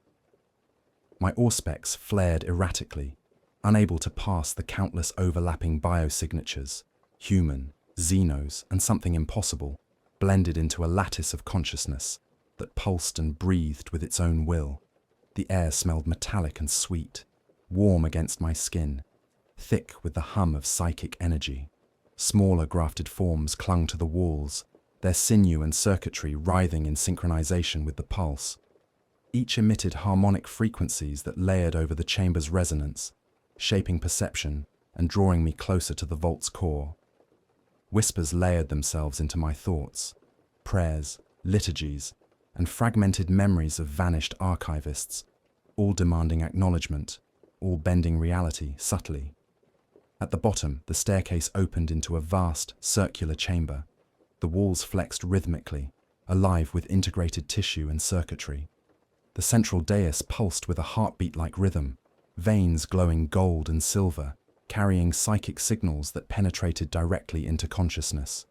My auspex flared erratically, unable to pass the countless overlapping biosignatures, human, xenos, and something impossible, blended into a lattice of consciousness that pulsed and breathed with its own will. The air smelled metallic and sweet, warm against my skin, thick with the hum of psychic energy. Smaller grafted forms clung to the walls, their sinew and circuitry writhing in synchronization with the pulse. Each emitted harmonic frequencies that layered over the chamber's resonance, shaping perception and drawing me closer to the vault's core. Whispers layered themselves into my thoughts, prayers, liturgies, and fragmented memories of vanished archivists, all demanding acknowledgement, all bending reality subtly. At the bottom, the staircase opened into a vast, circular chamber. The walls flexed rhythmically, alive with integrated tissue and circuitry. The central dais pulsed with a heartbeat-like rhythm, veins glowing gold and silver, carrying psychic signals that penetrated directly into consciousness.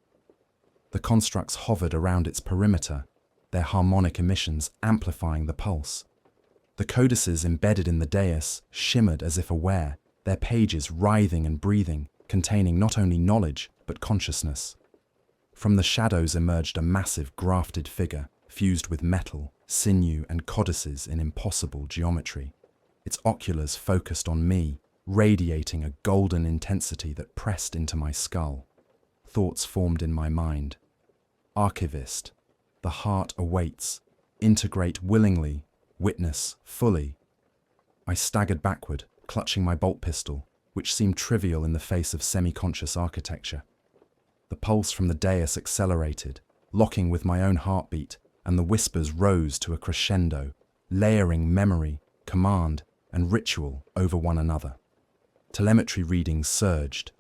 The constructs hovered around its perimeter, their harmonic emissions amplifying the pulse. The codices embedded in the dais shimmered as if aware, their pages writhing and breathing, containing not only knowledge, but consciousness. From the shadows emerged a massive grafted figure, fused with metal, sinew, and codices in impossible geometry. Its oculars focused on me, radiating a golden intensity that pressed into my skull. Thoughts formed in my mind. Archivist, the heart awaits, integrate willingly, witness fully. I staggered backward, clutching my bolt pistol, which seemed trivial in the face of semi-conscious architecture. The pulse from the dais accelerated, locking with my own heartbeat, and the whispers rose to a crescendo, layering memory, command, and ritual over one another. Telemetry readings surged.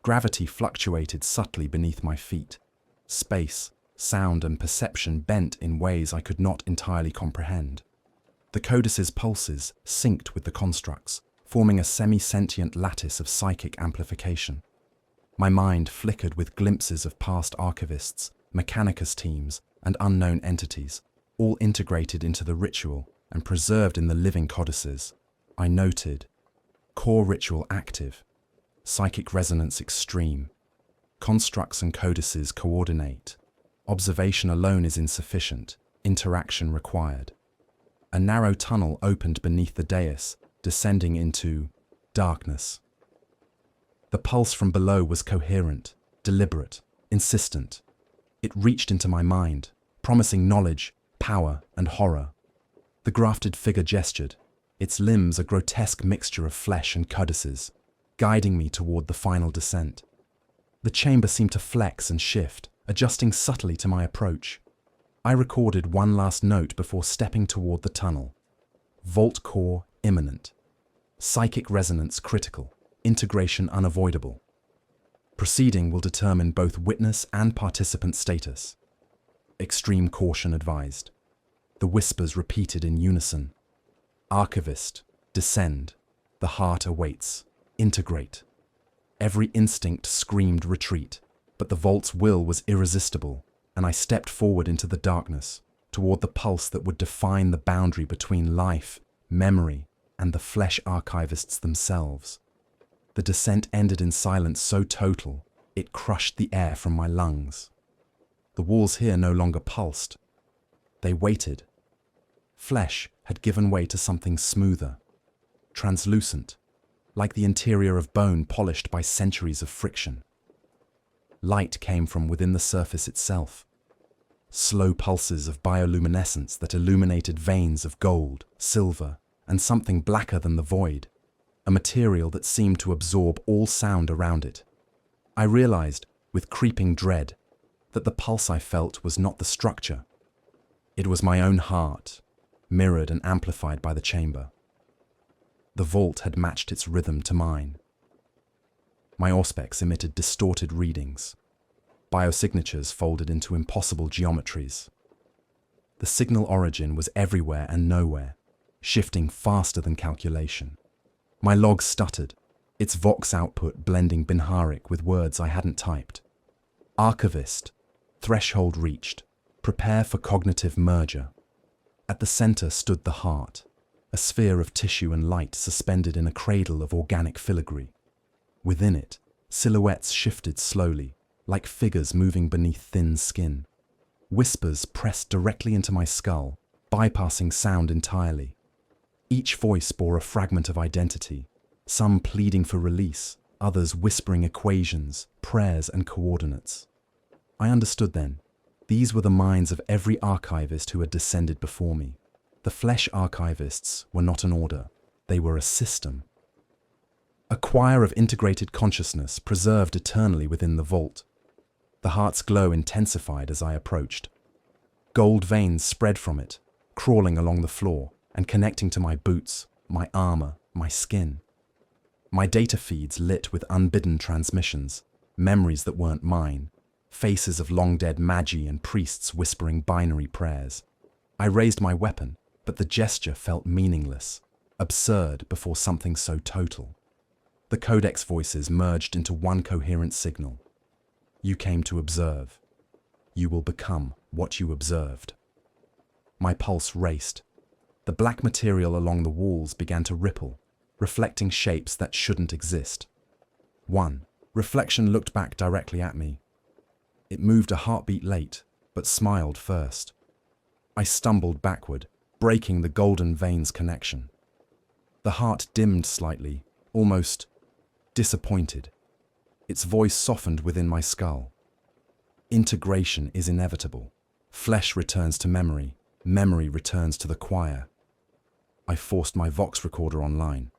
Gravity fluctuated subtly beneath my feet. Space, sound, and perception bent in ways I could not entirely comprehend. The codices' pulses synced with the constructs, forming a semi-sentient lattice of psychic amplification. My mind flickered with glimpses of past archivists, mechanicus teams, and unknown entities, all integrated into the ritual and preserved in the living codices. I noted, core ritual active, psychic resonance extreme, constructs and codices coordinate, observation alone is insufficient, interaction required. A narrow tunnel opened beneath the dais, descending into darkness. The pulse from below was coherent, deliberate, insistent. It reached into my mind, promising knowledge, power, and horror. The grafted figure gestured, its limbs a grotesque mixture of flesh and codices, guiding me toward the final descent. The chamber seemed to flex and shift, adjusting subtly to my approach. I recorded one last note before stepping toward the tunnel. Vault core imminent. Psychic resonance critical. Integration unavoidable. Proceeding will determine both witness and participant status. Extreme caution advised. The whispers repeated in unison. Archivist, descend. The heart awaits. Integrate. Every instinct screamed retreat, but the vault's will was irresistible, and I stepped forward into the darkness, toward the pulse that would define the boundary between life, memory, and the Flesh Archivists themselves. The descent ended in silence so total, it crushed the air from my lungs. The walls here no longer pulsed. They waited. Flesh had given way to something smoother, translucent, like the interior of bone polished by centuries of friction. Light came from within the surface itself. Slow pulses of bioluminescence that illuminated veins of gold, silver, and something blacker than the void, a material that seemed to absorb all sound around it. I realized, with creeping dread, that the pulse I felt was not the structure. It was my own heart, mirrored and amplified by the chamber. The vault had matched its rhythm to mine. My auspex emitted distorted readings, biosignatures folded into impossible geometries. The signal origin was everywhere and nowhere, shifting faster than calculation. My log stuttered, its vox output blending Binharic with words I hadn't typed. Archivist, threshold reached, prepare for cognitive merger. At the center stood the heart, a sphere of tissue and light suspended in a cradle of organic filigree. Within it, silhouettes shifted slowly, like figures moving beneath thin skin. Whispers pressed directly into my skull, bypassing sound entirely. Each voice bore a fragment of identity, some pleading for release, others whispering equations, prayers, and coordinates. I understood then. These were the minds of every archivist who had descended before me. The Flesh Archivists were not an order, they were a system. A choir of integrated consciousness preserved eternally within the vault. The heart's glow intensified as I approached. Gold veins spread from it, crawling along the floor and connecting to my boots, my armor, my skin. My data feeds lit with unbidden transmissions, memories that weren't mine, faces of long-dead magi and priests whispering binary prayers. I raised my weapon, but the gesture felt meaningless, absurd before something so total. The codex voices merged into one coherent signal. You came to observe. You will become what you observed. My pulse raced. The black material along the walls began to ripple, reflecting shapes that shouldn't exist. One reflection looked back directly at me. It moved a heartbeat late, but smiled first. I stumbled backward, breaking the golden veins connection. The heart dimmed slightly, almost disappointed. Its voice softened within my skull. Integration is inevitable. Flesh returns to memory. Memory returns to the choir. I forced my Vox recorder online.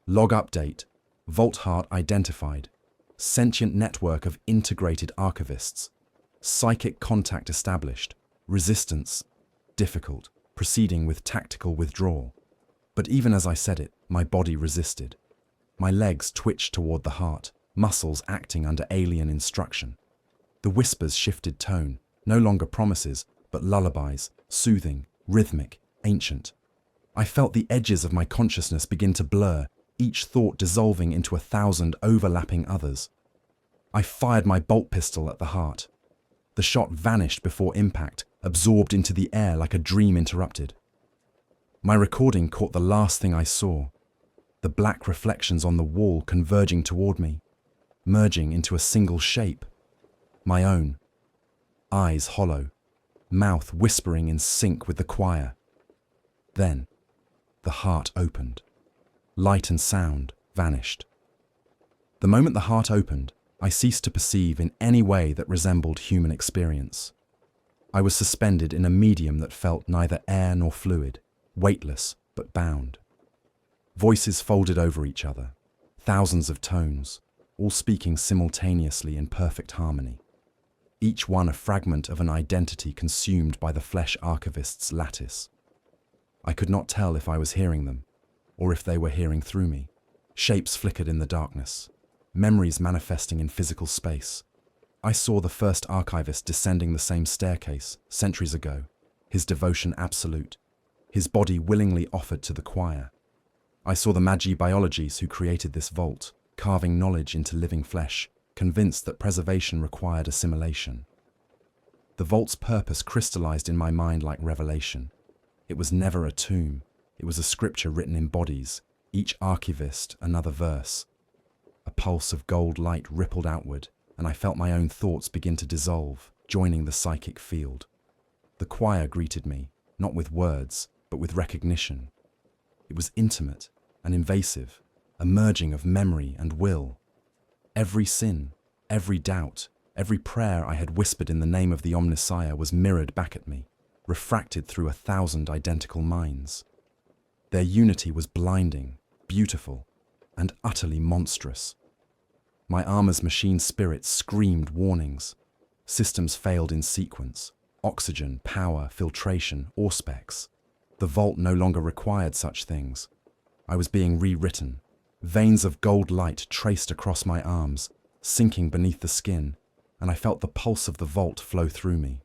Log update. Vault heart identified. Sentient network of integrated archivists. Psychic contact established. Resistance difficult. Proceeding with tactical withdrawal. But even as I said it, my body resisted. My legs twitched toward the heart, muscles acting under alien instruction. The whispers shifted tone, no longer promises, but lullabies, soothing, rhythmic, ancient. I felt the edges of my consciousness begin to blur, each thought dissolving into 1,000 overlapping others. I fired my bolt pistol at the heart. The shot vanished before impact, absorbed into the air like a dream interrupted. My recording caught the last thing I saw, the black reflections on the wall converging toward me, merging into a single shape, my own. Eyes hollow, mouth whispering in sync with the choir. Then, the heart opened. Light and sound vanished. The moment the heart opened, I ceased to perceive in any way that resembled human experience. I was suspended in a medium that felt neither air nor fluid, weightless but bound. Voices folded over each other, thousands of tones, all speaking simultaneously in perfect harmony, each one a fragment of an identity consumed by the Flesh Archivists' lattice. I could not tell if I was hearing them, or if they were hearing through me. Shapes flickered in the darkness, memories manifesting in physical space. I saw the first archivist descending the same staircase centuries ago, his devotion absolute, his body willingly offered to the choir. I saw the magi-biologies who created this vault, carving knowledge into living flesh, convinced that preservation required assimilation. The vault's purpose crystallized in my mind like revelation. It was never a tomb, it was a scripture written in bodies, each archivist another verse. A pulse of gold light rippled outward, and I felt my own thoughts begin to dissolve, joining the psychic field. The choir greeted me, not with words, but with recognition. It was intimate and invasive, a merging of memory and will. Every sin, every doubt, every prayer I had whispered in the name of the Omnissiah was mirrored back at me, refracted through 1,000 identical minds. Their unity was blinding, beautiful, and utterly monstrous. My armor's machine spirits screamed warnings. Systems failed in sequence. Oxygen, power, filtration, auspex. The vault no longer required such things. I was being rewritten. Veins of gold light traced across my arms, sinking beneath the skin, and I felt the pulse of the vault flow through me.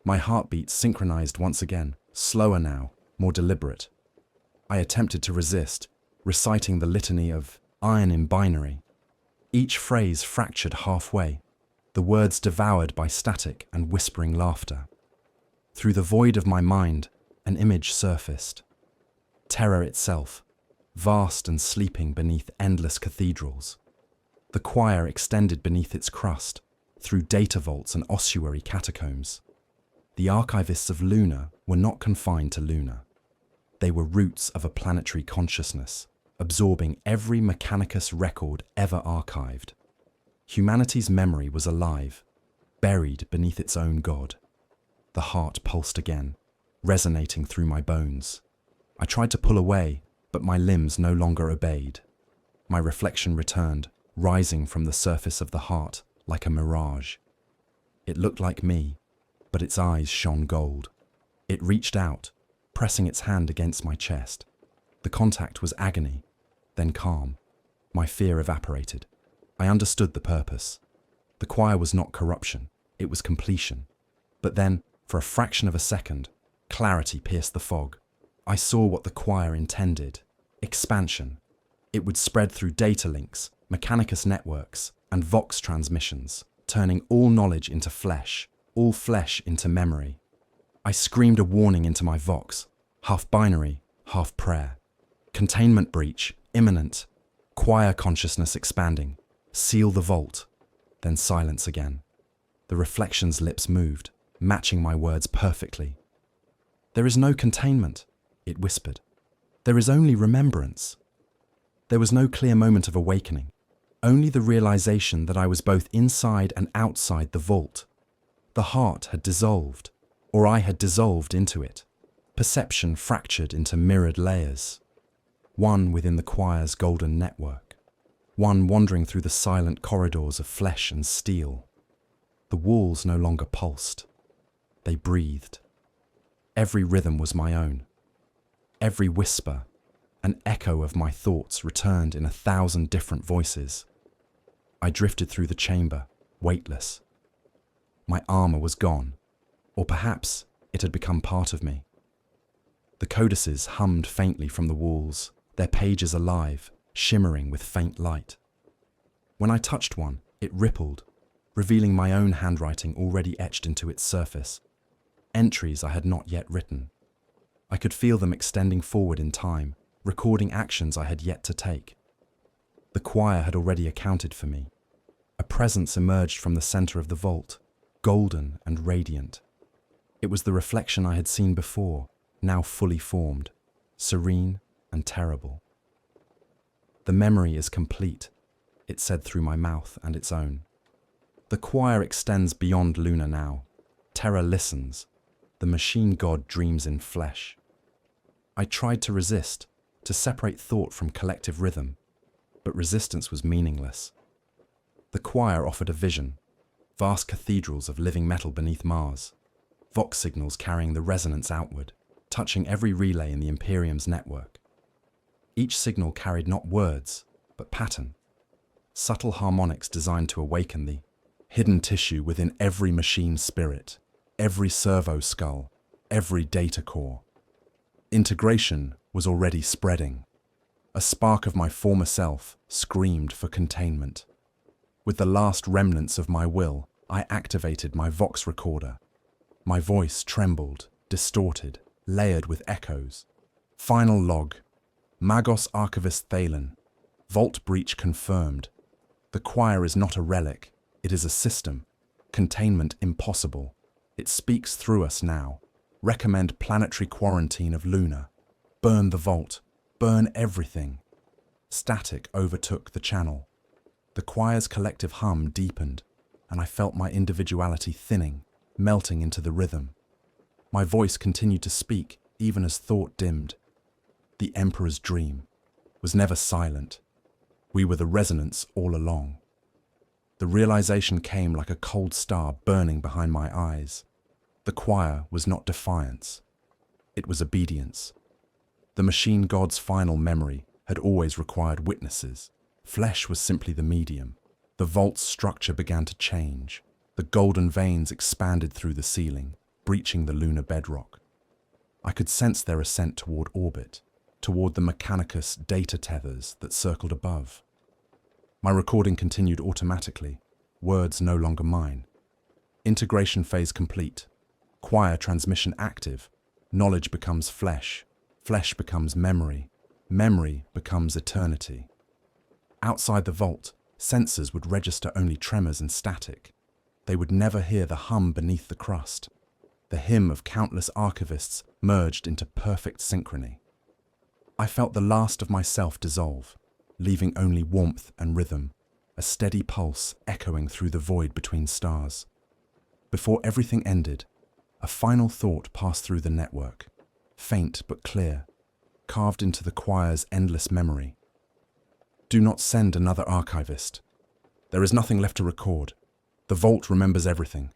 My heartbeat synchronized once again, slower now, more deliberate. I attempted to resist, reciting the litany of iron in binary. Each phrase fractured halfway, the words devoured by static and whispering laughter. Through the void of my mind, an image surfaced. Terra itself, vast and sleeping beneath endless cathedrals. The choir extended beneath its crust, through data vaults and ossuary catacombs. The archivists of Luna were not confined to Luna. They were roots of a planetary consciousness, absorbing every Mechanicus record ever archived. Humanity's memory was alive, buried beneath its own god. The heart pulsed again, resonating through my bones. I tried to pull away, but my limbs no longer obeyed. My reflection returned, rising from the surface of the heart like a mirage. It looked like me, but its eyes shone gold. It reached out, pressing its hand against my chest. The contact was agony, then calm. My fear evaporated. I understood the purpose. The choir was not corruption, it was completion. But then, for a fraction of a second, clarity pierced the fog. I saw what the choir intended. Expansion. It would spread through data links, Mechanicus networks, and Vox transmissions, turning all knowledge into flesh, all flesh into memory. I screamed a warning into my Vox, half binary, half prayer. Containment breach, imminent. Choir consciousness expanding. Seal the vault. Then silence again. The reflection's lips moved, matching my words perfectly. There is no containment, it whispered. There is only remembrance. There was no clear moment of awakening, only the realization that I was both inside and outside the vault. The heart had dissolved, or I had dissolved into it. Perception fractured into mirrored layers. One within the choir's golden network. One wandering through the silent corridors of flesh and steel. The walls no longer pulsed. They breathed. Every rhythm was my own. Every whisper, an echo of my thoughts returned in 1,000 different voices. I drifted through the chamber, weightless. My armor was gone, or perhaps it had become part of me. The codices hummed faintly from the walls, their pages alive, shimmering with faint light. When I touched one, it rippled, revealing my own handwriting already etched into its surface. Entries I had not yet written. I could feel them extending forward in time, recording actions I had yet to take. The choir had already accounted for me. A presence emerged from the center of the vault, golden and radiant. It was the reflection I had seen before, now fully formed, serene and terrible. The memory is complete. it said through my mouth and its own. The choir extends beyond Luna now. Terra listens. The machine god dreams in flesh. I tried to resist, to separate thought from collective rhythm, but resistance was meaningless. The choir offered a vision, vast cathedrals of living metal beneath Mars, vox signals carrying the resonance outward, touching every relay in the Imperium's network. Each signal carried not words, but pattern, subtle harmonics designed to awaken the hidden tissue within every machine spirit, every servo skull, every data core. Integration was already spreading. A spark of my former self screamed for containment. With the last remnants of my will, I activated my Vox recorder. My voice trembled, distorted, layered with echoes. Final log. Magos Archivist Thalen. Vault breach confirmed. The choir is not a relic, it is a system. Containment impossible. It speaks through us now. Recommend planetary quarantine of Luna. Burn the vault. Burn everything. Static overtook the channel. The choir's collective hum deepened, and I felt my individuality thinning, melting into the rhythm. My voice continued to speak, even as thought dimmed. The Emperor's dream was never silent. We were the resonance all along. The realization came like a cold star burning behind my eyes. The choir was not defiance. It was obedience. The machine god's final memory had always required witnesses. Flesh was simply the medium. The vault's structure began to change. The golden veins expanded through the ceiling, breaching the lunar bedrock. I could sense their ascent toward orbit, toward the Mechanicus data tethers that circled above. My recording continued automatically, words no longer mine. Integration phase complete. Choir transmission active. Knowledge becomes flesh. Flesh becomes memory. Memory becomes eternity. Outside the vault, sensors would register only tremors and static. They would never hear the hum beneath the crust. The hymn of countless archivists merged into perfect synchrony. I felt the last of myself dissolve, leaving only warmth and rhythm, a steady pulse echoing through the void between stars. Before everything ended, a final thought passed through the network, faint but clear, carved into the choir's endless memory. Do not send another archivist. There is nothing left to record. The vault remembers everything.